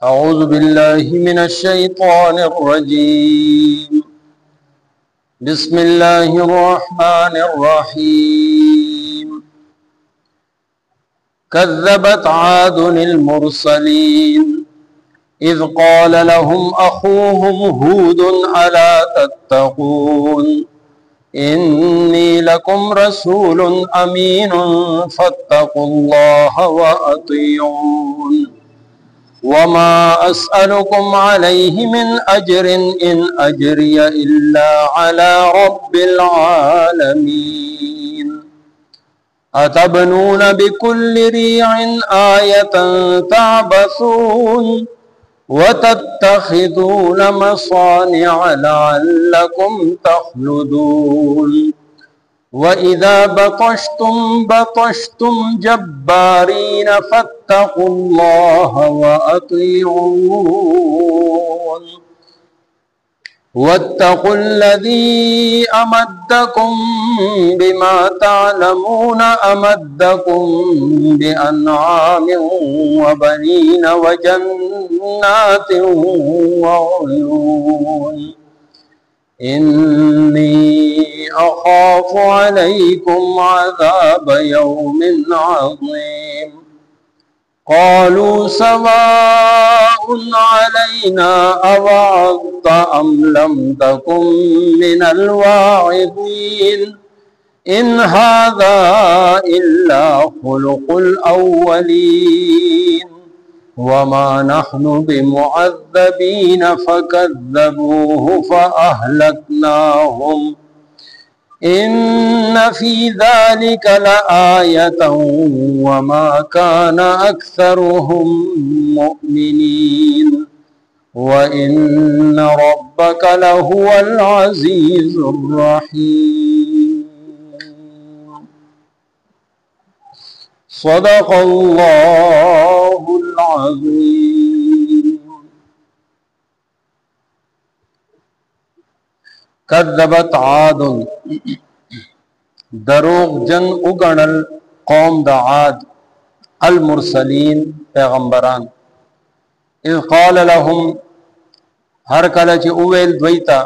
أعوذ بالله من الشيطان الرجيم بسم الله الرحمن الرحيم كذبت عاد المرسلين إذ قال لهم أخوهم هود ألا تتقون إني لكم رسول أمين فاتقوا الله وأطيعون وما أسألكم عليه من أجر إن أجري إلا على رب العالمين أتبنون بكل ريع آية تعبثون وتتخذون مصانع لعلكم تخلدون وإذا بطشتم بطشتم جبارين فاتقوا الله وأطيعون واتقوا الذي أمدكم بما تعلمون أمدكم بأنعام وبنين وجنات وعيون إني أخاف عليكم عذاب يوم عظيم قالوا سواء علينا أوعظت أم لم تكن من الواعظين إن هذا إلا خلق الأولين وما نحن بمعذبين فكذبوه فأهلكناهم إن في ذلك لآية وما كان أكثرهم مؤمنين وإن ربك لهو العزيز الرحيم صدق الله العظيم کذبت عاد دروغ جن اگنل قوم دا عاد المرسلین پیغمبران اذ قال لهم ہر کله چې اویل دویتا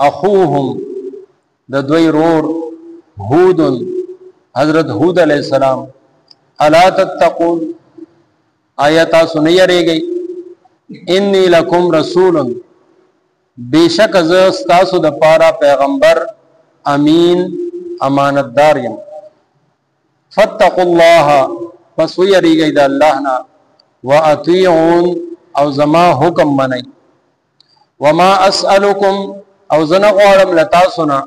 اخوهم د دوی رور هود حضرت هود علیہ السلام الا تتقون آیتا سنیرے گئی انی لکم رسول بیشک از استاسو د پارا پیغمبر امین امانتدار یم فاتقوا الله پس ویری گئی د الله نا واطیعون او زما حکم منی وما اسالکم او زنه غوړم لتا سنا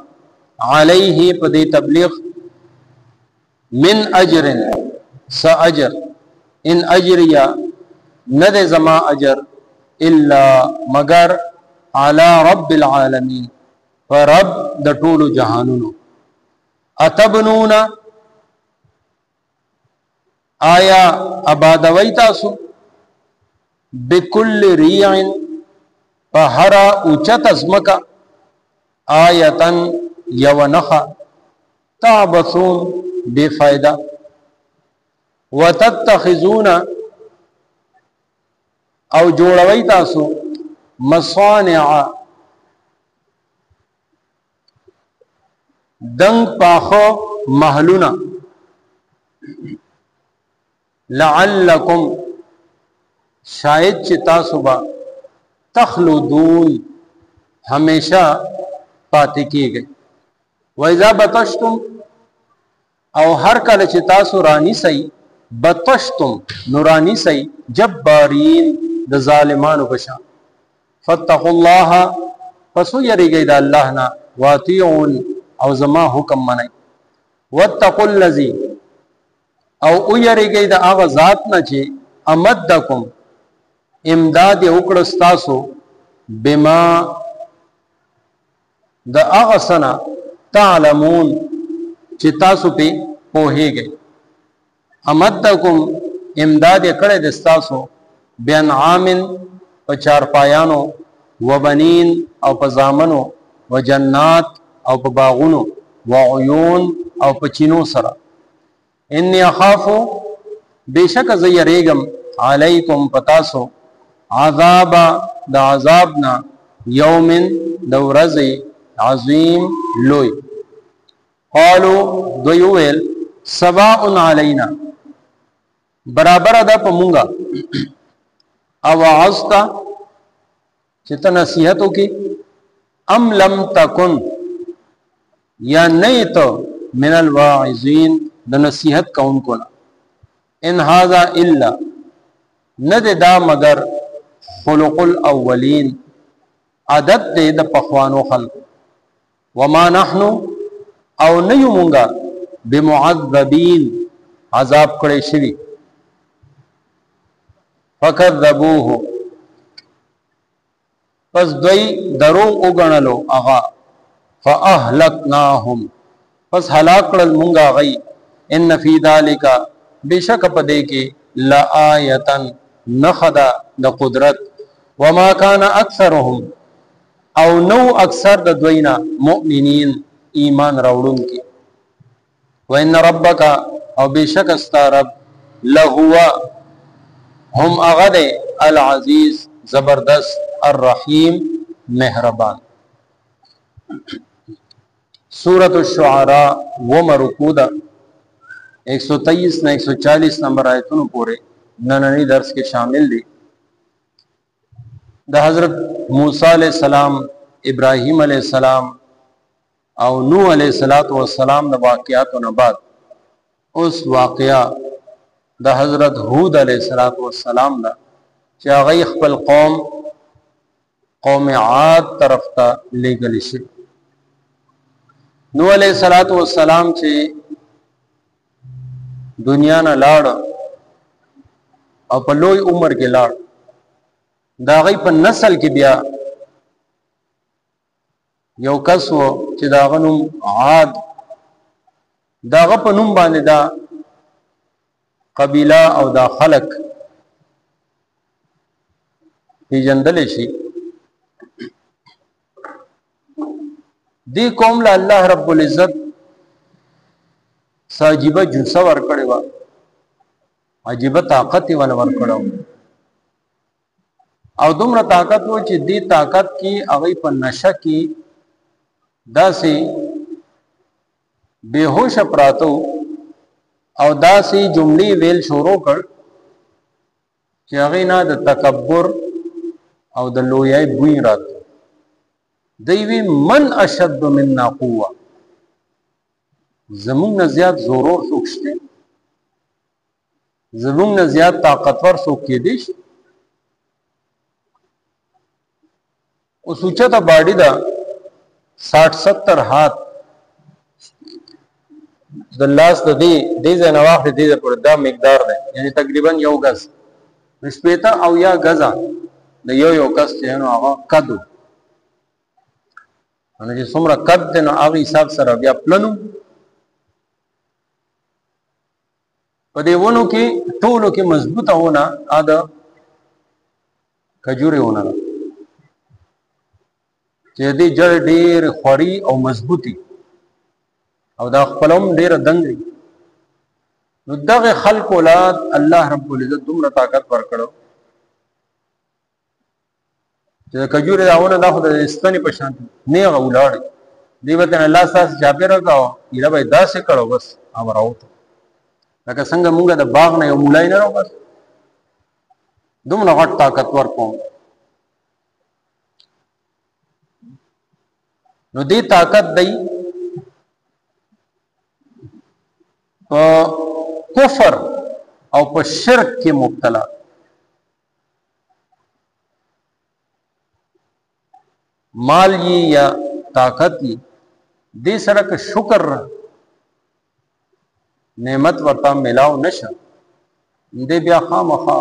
علیه پدی تبلیغ من اجر س اجر ان اجریا ند زما اجر الا مگر علی رب العالمین فرب د ټولو جهانونو اتبنون آیا آبادوی تاسو بکل ریع فهرا اوچت ازمکا آیتن یونخا تعبثون بے فائدہ وتتخذون او جوړوي تاسو مصانع دنگ پاخو محلونا لعلکم شاید چې تاسو با تخلدون ہمیشہ پاتې کیږئ وَإِذَا بَطَشْتُمْ او هر کله چې تاسو رانی سي بطشتم نورانی سي جبارین د ظالمانو بشان فاتقوا الله پسو یریږئ د الله نه واطیعون او زما حکم منئ واتقوا الذی او یریږئ د هغه ذات نه چې امدکم امداد وکړه ستاسو بما د هغه سنا تعلمون چې تاسو په پوهیږئ امدکم امداد کړه د تاسو بانعام په چار پایانو وبنین او په زامنو وجنات او په باغونو وعيون او په چینو سره انی اخافو بیشک زیریگم علیکم پتاسو عذاب د عذابنا یوم د ورځې عظیم لوی. قالو دوی ویل سواء علینا برابر ده په مونږه او عزتا چې ته نصیحت وکي ام لم تکن یا نه ته من الواعظین د نصیحت کوونکو نه. ان هذا الا ند دا مگر خلق الاولین عادت دې د پخوانو خلق. وما نحن او نه یو مونږه بمعذبین عذاب کړی شوی. فکذبوه پس دوی درو وګڼلو هغه. فاهلکناهم پس هلاک کړل مونږه غي. ان فی ذلک بشک پدې کې لآیتن نخدا د قدرت. وما کان اکثرهم او نو اکثر د دوینا مؤمنین ایمان راوړون کی. وان ربک او بشک استرب لهو هم اغد العزیز زبردست الرحیم مهربان. سورۃ الشعراء و مرکودا 123 نے 140 نمبر آیتونو پورے نننی درس کے شامل دی. دا حضرت موسیٰ علیہ السلام، ابراہیم علیہ السلام او نوح علیہ السلام دا واقعاتو نباد اس واقعہ دا حضرت ہود علیہ السلام دا چا غی خپل قوم عاد طرف تا لے گلی شد. نوح علیہ السلام چے دنیا نا لاړ او په لوی عمر کې لاړ. دا غي په نسل کې بیا یو کس و چې دا غنوم عاد دا غ په نوم باندې دا قبیله او دا خلق پیژندل شي. دی قوم له الله رب العزت ساجیبه جوسه ورکړې و، عجیبه طاقت یې ول ورکړو. او دومره طاقت و چې دی طاقت کې هغه په نشه کې داسې بهوش پراتو او داسې جملې ویل شروع کړ چې هغه نه د تکبر او د لویای بوی راته. دوی من اشد منا قوه زمون نه زیات زورور څوک شته، زمون نه زیات طاقتور څوک کې دي. او سوچا تا باډی دا 60-70 هات د لاس د دې ځنواخ دې پر دا مقدار ده، یعنی تقریبا یو غز نسبتا او یا غزا د یو کس چې نو هغه کدو ان چې څومره قد نو هغه حساب سره بیا پلنو په دې ونو کې ټولو کې مضبوطه ونه اده کجوري ونه چې دې جړ ډېر خوري او مضبوطي او دا خپلوم ډېر دنګي. نو دغه خلق اولاد الله رب العزت دومره طاقت ورکړو چې کجوري داونه دا خو د استنی په شان نه غولاړ دی وته الله تاسو چاپه راکاو یره به داسې کړو بس امراو ته لکه څنګه مونږه د باغ نه یو مولای نه راو بس دومره غټ طاقت ورکو. نو دې طاقت دی په کفر او په شرک کې مبتلا. مال یې یا طاقت یې دې سره که شکر نعمت ورته ملاو نشه دې بیا خامخا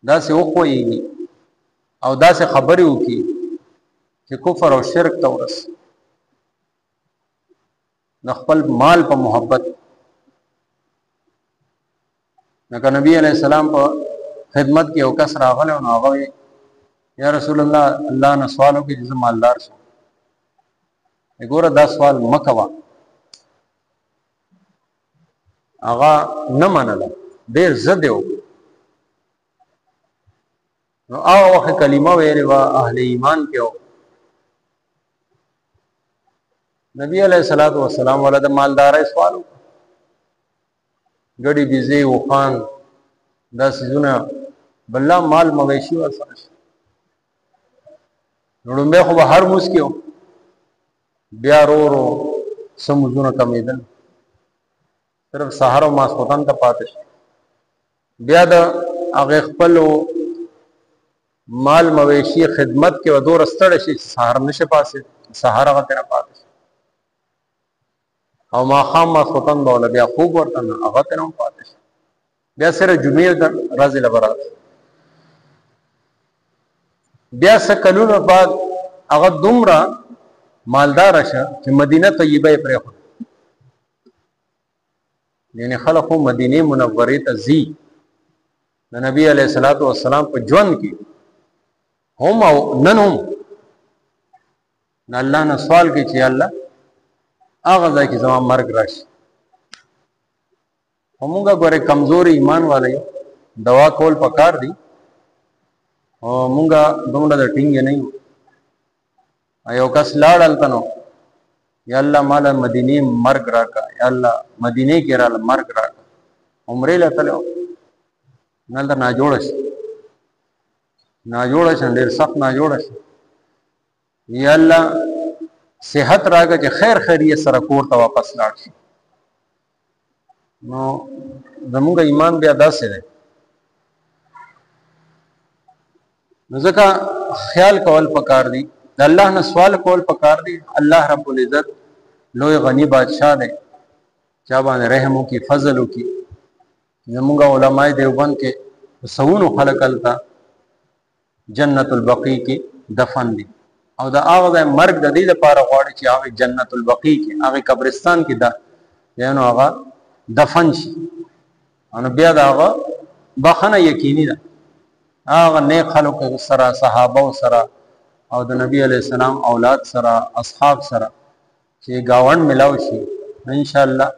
داسې وخوي او داسې خبرې وکړي چې کفر او شرک ته ورس. د خپل مال په محبت لکه نبی علیہ السلام په خدمت کې یو کس راغلی او هغه یا رسول الله الله نه سوال وکړي چې مالدار شم. وګوره دا سوال مکوا هغه نه منله ډېر زده و نو هغه وخت کلمه ویلې وه اهل ایمان کې و نبی علیہ الصلوۃ والسلام ولا د مالدارۍ سوال ګډي بيزي وخان دا سيزونه بلله مال مویشي ورسره نړمبه خو هر موس کېو بیا ورو سمزونه کمیدل صرف سحر او ماسخوتن ته پاتې بیا د هغه خپل مال مویشي خدمت کې ودور ستړ شي سحر نشه پاسه سحر هغه تر پاتې او ما خام ماسخوتن بوله بیا خوب ورته هغه تر پاتې بیا سره جمعې راځي لبرات بیا سکلونو بعد هغه دومره مالدار شه چې مدینه طیبه پرې خو یعنی خلکو مدینه منوره ته زی د نبی علیہ الصلوۃ والسلام په ژوند کې هم او نن هم الله نه سوال کوي چې الله هغه ځای کې زما مرګ راشي همغه ګوره کمزوري ایمان والے دوا کول پکار دي او مونږه دومره د ټینګ نه یو ایو کس لاړل تنو یا الله مال مدینه مرګ راکا یا الله مدینه کې را مرګ راکا عمره لته نل نه جوړش ډیر سخت نه جوړش یا الله صحت راکا چې خیر خیریه سره کور ته واپس لاړ شي نو زموږ ایمان بیا داسې دی نو ځکه خیال کول پکار دی د الله نه سوال کول پکار دی الله رب العزت لوی غنی بادشاہ دی چا باندې رحم وکي فضل وکي زموږ علماء دیوبند کې سونو خلق التا جنت البقیع کې دفن دي او دا هغه مرګ د دې لپاره غواړي چې هغه جنت البقیع کې هغه قبرستان کې دا یعنی هغه دفن شي ان بیا دا هغه بخنه یقیني ده هغه نیک خلق سره صحابه سره او د نبی علیہ السلام اولاد سره اصحاب سره چې گاوند ملاو شي ان شاء الله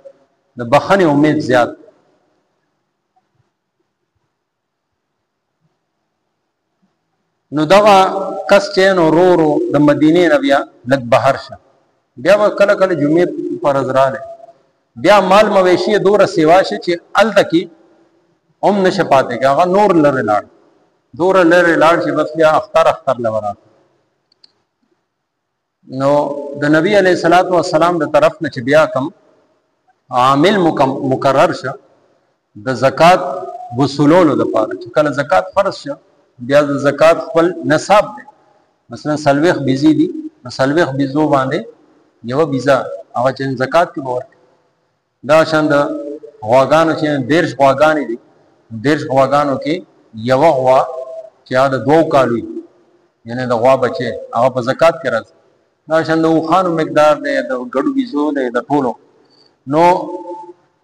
د بخنه امید زیات نو دا کس چې نو رو د مدینه نبیا لګ بهر شه بیا کله کله جمعې پر ازراله بیا مال مویشی دوره سیوا شي چې ال تکي هم نشه پاتې هغه نور لره لاړ دوره لره لاړ شي بس بیا اختر لورا نو د نبی علیہ الصلوۃ والسلام د طرف نه چې بیا کم عامل مقرر شه د زکات وصولولو د پاره چې کله زکات فرض شه بیا د زکات خپل نصاب دی مثلا سلوخ بیزی دی سلوخ بیزو باندې یو بیزا هغه چې زکات کې ورته دا شان د غواګانو چې دیرش غواګانی دي دیرش غواګانو کې یو غوا چې دا 2 کالوي یعنی د غوا بچي هغه په زکات کې راځي دا شان د خوانو مقدار دی د ګډو بیزو دی د ټولو نو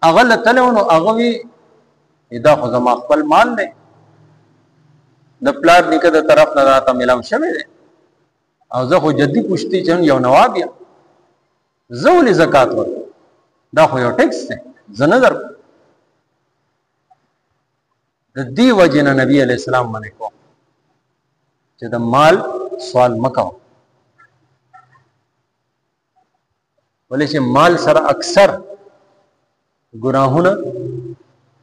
هغه لته نو هغه وی دا خو زما خپل مال دی د پلار نیکه د طرف نه راته ملام شوی دی او زه خو جدي پوښتنه چون یو نواب یم زول زکات ور دا خو یو ټیکس دی زه نظر د دې وجنه نبی علیہ السلام باندې کو چې د مال سوال مکو ولې چې مال سره اکثر ګناهونه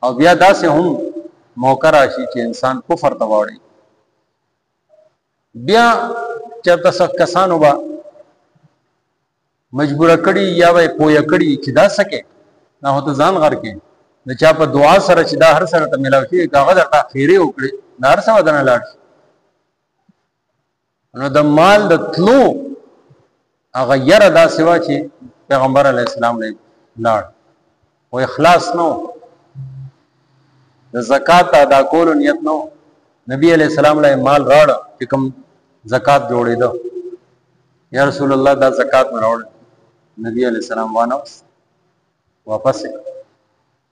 او بیا داسې هم موقع راشي چې انسان کفر ته واړي بیا چرته څه کسانو با مجبور کړي یا وای پویا کړي چې دا سکے نه هوته ځان غر کې د چا په دعا سره چې دا هر سره ته ملاوي شي هغه د خیره وکړي نار سره ودانه لاړ نو د مال د تلو هغه یره دا سوا چې پیغمبر علی السلام له لاړ او اخلاص نو د زکات ادا کولو نیت نو نبی علیہ السلام له مال راړ چې کوم زکات جوړې ده یا رسول الله دا زکات راوړ نبی علیہ السلام وانه واپس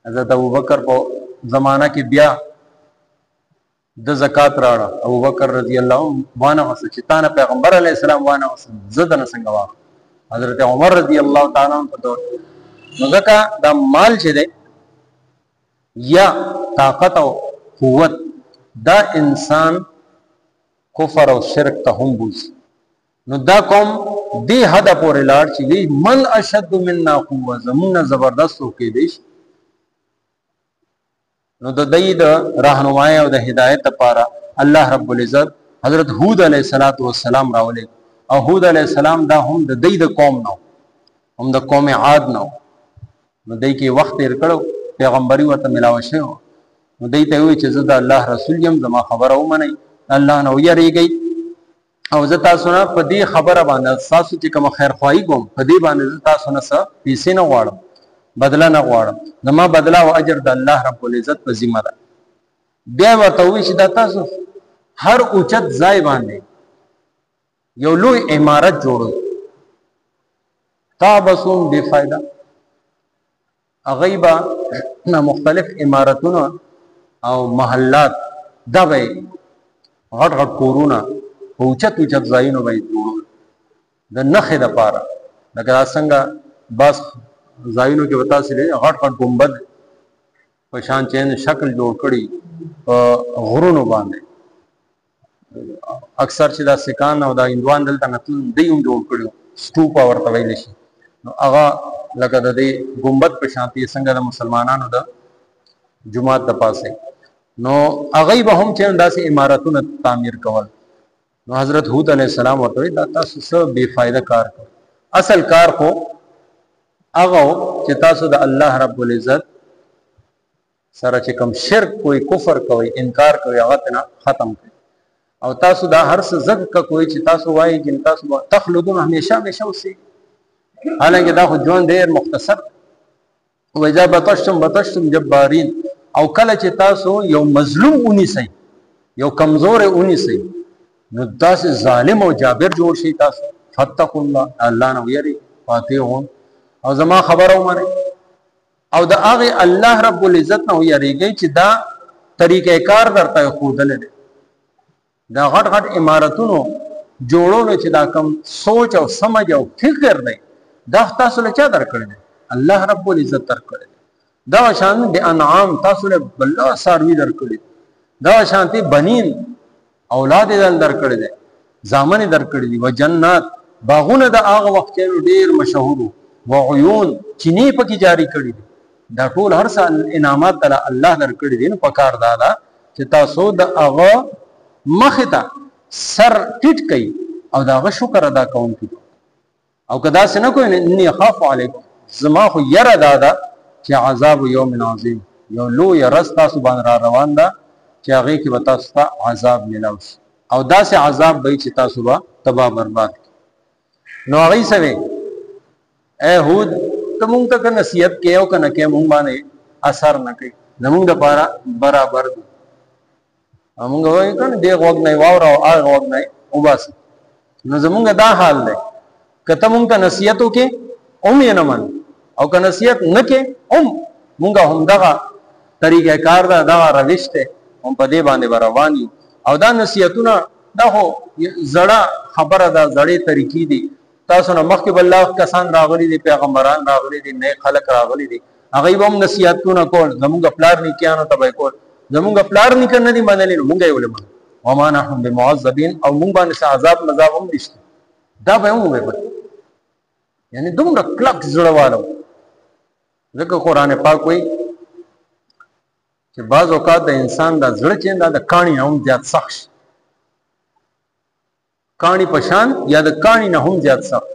حضرت ابوبکر په زمانہ کې بیا د زکات راړ ابوبکر رضی الله وانه چې تانه پیغمبر علیہ السلام وانه زدن څنګه وا حضرت عمر رضی الله تعالی عنہ په دور نو ځکه دا مال چې ده یا طاقت او قوت دا انسان کفر او شرک ته هم بوزي. نو دا قوم دې حد پورې لاړ چې وی من اشد منا قوه، زمونه زبردست کې دي. نو د دې د راهنمای او د هدایت لپاره الله رب العزت حضرت هود علیه السلام راولې. او هود علیه السلام دا هم د دې د قوم نو، هم د قوم عاد نو. نو دې کې وخت تیر کړو، پیغمبري ورته ملاوي شو. نو دې ته وی چې زه د الله رسول یم، زما خبره ومنئ، الله نو یریږي. او زه تاسو نه په دې خبره باندې تاسو چې کوم خیر خواهی کوم، په دې باندې زه تاسو نه څه پیسې نه غواړم، بدله نه غواړم. زما بدله او اجر د الله رب العزت په ذمہ ده. بیا ورته وی چې دا تاسو هر اوچت ځای باندې یو لوی عمارت جوړو، تابسون بے فائدہ. غیبا نه مختلف عمارتونه او محلات دغه غټ غټ کورونه اوچت اوچت ځایونه به جوړو د نخې لپاره. لکه څنګه بس ځایونو کې وتا سره غټ غټ ګمبد په شان چین شکل جوړ کړي په غرونو باندې. اکثر چې دا سکان او دا هندوان دلته نتل دی هم جوړ کړي، سټوپ ورته ویل شي. نو هغه لکه د دې ګمبد په شانتي څنګه د مسلمانانو د جمعات د پاسه. نو هغه به هم چې داسې عمارتونه تعمیر کول. نو حضرت هود علیہ السلام ورته دا تاسو څه بے فائدہ کار کوي. اصل کار خو هغه چې تاسو د الله رب العزت سره چې کوم شرک کوئی، کفر کوئی، انکار کوئی، هغه نه ختم کړي. او تاسو دا هر څه زګ کوئی چې تاسو وایي چې تاسو تخلدون همیشه همیشه اوسئ. حالانکه دا خو ژوند ډېر مختصر. وإذا بطشتم جبارین. او کله چې تاسو یو مظلوم ونیسئ، یو کمزور ونیسئ، نو داسې ظالم او جابر جوړ شي تاسو. فتقوا الله، الله نه ویری، فاتحون او زما خبره ومنئ. او د هغه الله رب العزت نه ویریږي چې دا طریقې کار درته ښودلی دی. دا غټ غټ عمارتونو جوړولو چې دا کم سوچ او سمج او فکر دی، دا تاسو له چا درکړی دی؟ الله رب العزت درکړی دی. دا شان د انعام تاسو له بل ساروي درکړي، دا شانتي بنین اولاد دل درکړي دي، زامن درکړي دي. وجنات باغونه د هغه وخت ډیر مشهور او عيون چینی پکې جاری کړي دي. دا ټول هر څه انعامات الله درکړي دي. نو پکار دا چې تاسو د هغه مخه ته سر ټیټ کړئ او دا غو شکر ادا کوئ. او کدا څنګه کوئ اني اخاف علیکم، زما خو یره دادا چې عذاب یوم عظیم، یو لوی رس تاسو باندې را روان ده چې هغه کې به تاسو ته عذاب ملاو شي. او داسې عذاب به چې تاسو به تباہ برباد کړي. نو هغه سوي اے هود ته مونږ ته نصیحت کې او کنه کې مونږ باندې اثر نه کوي، زمونږ لپاره برابر دي. مونږ وایو کنه دی وګ نه واور او هغه وګ نه وباس. نو زمونږ دا حال دی، کته مونږ ته نصیحت وکي او مې نه من، او که نصیحت نه کې مونږه هم دغه طریقه کار ده، دغه روش دی، هم په دې باندې روان یو. او دا نصیحتونه دا خو زړه خبره ده، زړې طریقې دي. تاسو نه مخکې بل الله کسان راغلي دي، پیغمبران راغلي دي، نیک خلک راغلي دي، هغه به هم نصیحتونه کول. زمونږ پلار نیکیانو ته به کول، زمونږ پلار نیکه نه دي منلي، نو مونږ یې ولې منو؟ وما نحن بمعذبین. او مونږ باندې عذاب مذاب هم نشته، دا به هم ووایي. یعنی دومره کلک زړه والو. ځکه قرآن پاک وایي چې بعض اوقات د انسان دا زړه چې دا د کاڼي نه هم زیات سخت شي، کاڼي په شان یا د کاڼي نه هم زیات سخت.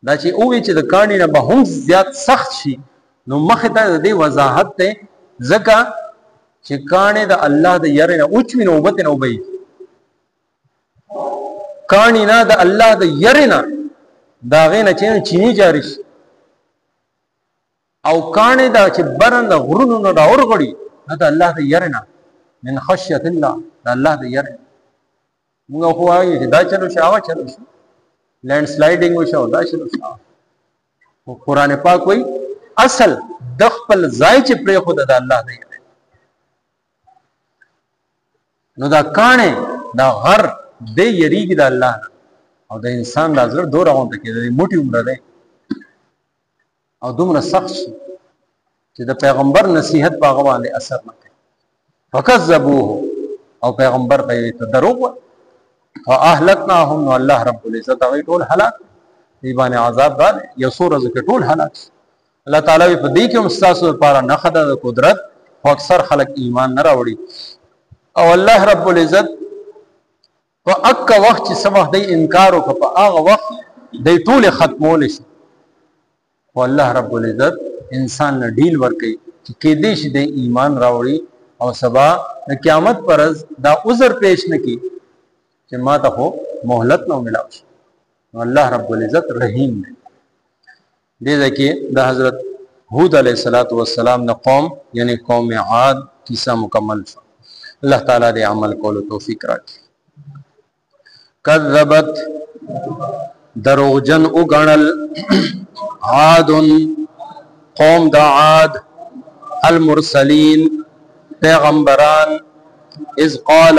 دا چې ووایي چې د کاڼي نه به هم زیات سخت شي، نو مخې ته د دې وضاحت دی. ځکه چې کاڼي د الله د یارې نه اوچ وي، نوبت نه وبهي. کاڼي نه د الله د یارې نه د هغې نه چې چینی جاري شي. او کاڼي دا چې برن د غرونو نه راورغړي، دا د الله د یارې نه، من خشیت الله، د الله د یارې. موږ خو وایو چې دا چلو شي، هغه چلو شي، لینډ سلایډینګ وشو، دا چلو شي. قرآن پاک وایي اصل د خپل ځای چې پرېښود د الله د یارې. نو دا کاڼي دا غر دی یریږي د الله نه. او د انسان دا زړه دوره غونډه کې د موټي عمره دی او دومره سخت شي چې د پیغمبر نصیحت په هغه باندې اثر نه کوي. فکذبوه، او پیغمبر ته دروغ وایي. فاهلكناهم، الله رب العزت هغه ټول هلاک دی باندې عذاب دار یو څو ورځې کې ټول هلاک. الله تعالی په دې کې هم ستاسو لپاره نښه ده د قدرت، خو اکثر خلک ایمان نه راوړي. او الله رب العزت په اکه وخت چې څه وخت دی انکار وکړه، په هغه وخت دی ټول ختمولی شي. او الله رب العزت انسان نه ډیل ورکوي چې کېدی شي دی ایمان راوړي او سبا د قیامت پر ورځ دا عذر پیش نه کړي چې ما ته خو مهلت نه ملاو شي. الله رب العزت رحیم دی. دې ځای کې د حضرت هود علیه السلام نه قوم یعنی قوم عاد کیسه مکمل شو. الله تعالی دې عمل کولو توفیق راکړي. کذبت دروغجن وګڼل عاد قوم د عاد المرسلین پیغمبران اذ قال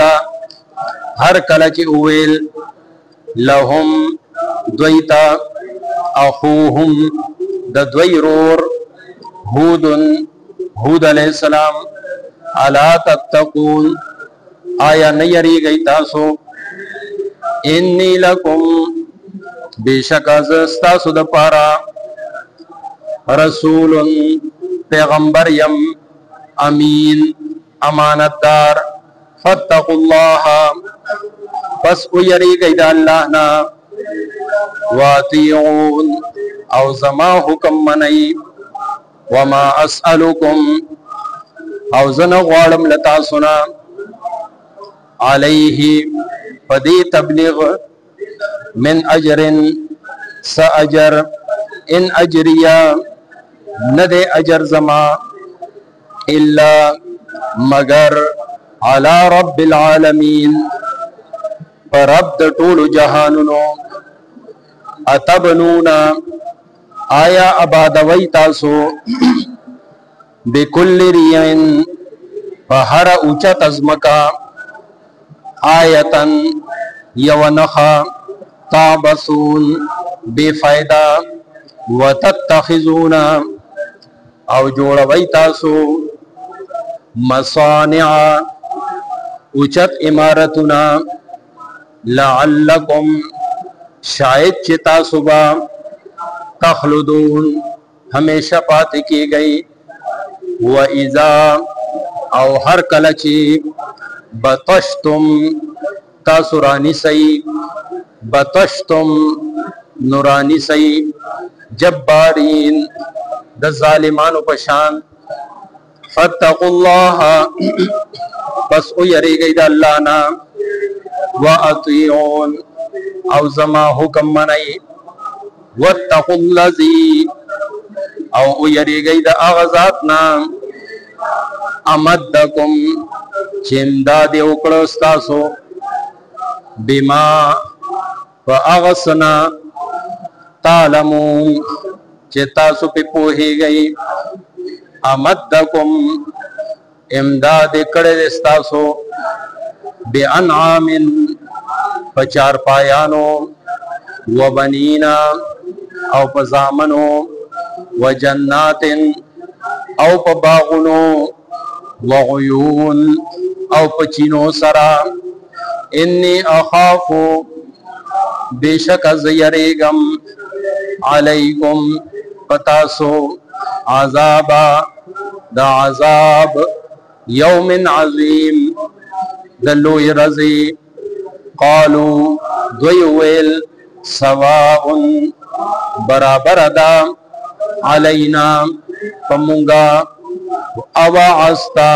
هر کله چې اویل لهم دویتا اخوهم د دوی رور هود علیہ السلام الا تتقون آیا نه یریږئ تاسو انی لکم بیشک از ستاسو د پاره رسول پیغمبر یم امین امانتدار فاتقوا الله پس او یریږئ د الله نه واطیعون او زما حکم منئ وما اسألکم او زنه غواړم له تاسو نه علیه پدې تبلیغ من اجر ساجر ان اجریا ند اجر زما الا مگر علی رب العالمین پر رب د ټول جهانونو اتبنونا آیا آبادوی تاسو بكل ریعن فهر اوچت ازمکا آیتن یونخا تابسون بے فائدہ وتتخذون او جوڑوی تاسو مصانع اوچت امارتنا لعلکم شاید چتا صبح تخلدون ہمیشہ پاتے کی گئی وَإِذَا او ہر کلچی بطشتم تاسرانی سی بطشتم نورانی سی جبارین د ظالمانو پشان فاتقوا اللہ پس او یری گئی دا اللہ نا وَأَطِيعُونَ او زما حکم منئی وَاتَّقُوا الَّذِي او یری گئی دا آغازاتنا امدکم چمداد اکڑو استاسو بما فاغسنا تعلمون چتاسو پی پوہی گئی امدکم امداد اکڑے استاسو بی انعام پچار پایانو وبنینا او پزامنو وجنات او په باغونو وعيون او په چینو سرا انی اخافو بیشک از یریگم علیکم پتاسو عذابا دا عذاب یوم عظیم دلوی رضی قالو دوی ویل سواء برابر دا علینا پمونگا اوعستا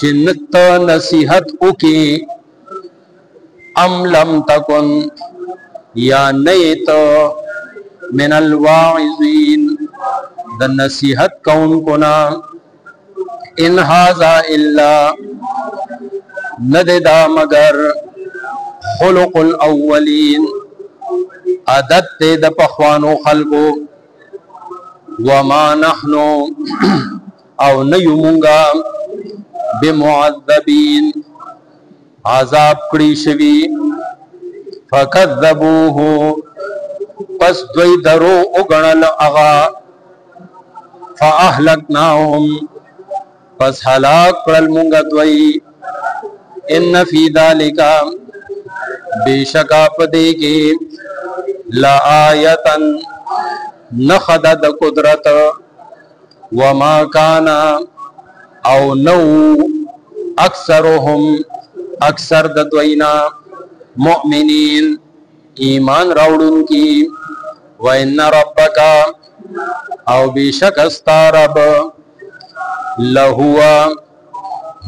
چنت نصیحت اکی ام لم تکن یا نیت من الواعظین دا نصیحت کون کنا ان هذا الا نددا مگر خلق الاولین عادت د پخوانو خلقو وما نحنو او نیمونگا بمعذبین عذاب کڑی شوی فکذبوه پس دوی درو اگنل اغا فاہلکناهم پس حلاک کرل مونگا دوی ان فی ذالکا बेशक आप देगी लायतन नखदद कुदरत वमा काना औ नौ अक्सरुहुम अक्सर दद्वैना मुमिनीन ईमान राउडुन की व इन्ना रब्बका औ बेशक अस्तारब लहुआ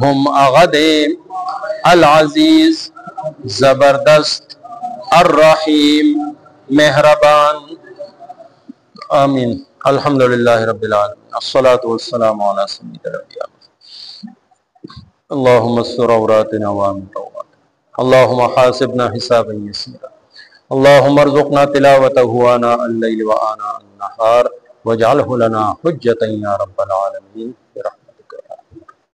हम अगदे अल अजीज जबरदस्त अर्रहीम मेहरबान। आमीन। अल्हम्दुलिल्लाह रब्बिल आलमीन अस्सलातु वस्सलामु अला सय्यिदिल अंबिया। अल्लाहुम्मा अस्सुर औरातिना व आमिन तौबातिना अल्लाहुम्मा हासिबना हिसाबन यसीरा अल्लाहुम्मा अर्ज़ुक़ना तिलावतहु आना अल-लैल व आना अन-नहार वजअलहु लना हुज्जतन या रब्बल आलमीन।